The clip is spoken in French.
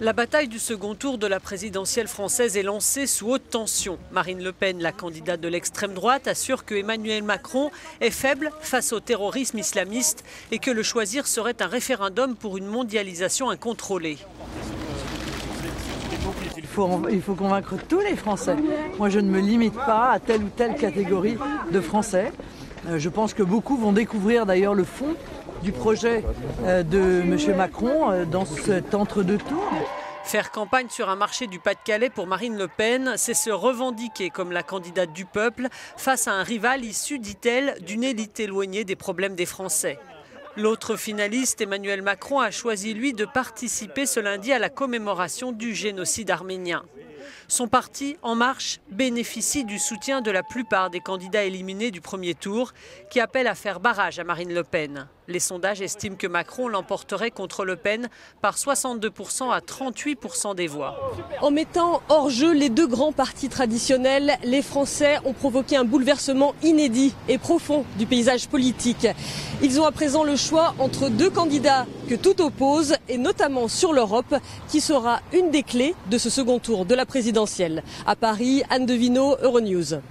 La bataille du second tour de la présidentielle française est lancée sous haute tension. Marine Le Pen, la candidate de l'extrême droite, assure que Emmanuel Macron est faible face au terrorisme islamiste et que le choisir serait un référendum pour une mondialisation incontrôlée. Il faut convaincre tous les Français. Moi, je ne me limite pas à telle ou telle catégorie de Français. Je pense que beaucoup vont découvrir d'ailleurs le fond du projet de M. Macron dans cet entre-deux tours. Faire campagne sur un marché du Pas-de-Calais pour Marine Le Pen, c'est se revendiquer comme la candidate du peuple face à un rival issu, dit-elle, d'une élite éloignée des problèmes des Français. L'autre finaliste, Emmanuel Macron, a choisi, lui, de participer ce lundi à la commémoration du génocide arménien. Son parti, En Marche, bénéficie du soutien de la plupart des candidats éliminés du premier tour qui appellent à faire barrage à Marine Le Pen. Les sondages estiment que Macron l'emporterait contre Le Pen par 62% à 38% des voix. En mettant hors jeu les deux grands partis traditionnels, les Français ont provoqué un bouleversement inédit et profond du paysage politique. Ils ont à présent le choix entre deux candidats que tout oppose, et notamment sur l'Europe, qui sera une des clés de ce second tour de la présidentielle. À Paris, Anne Devino, Euronews.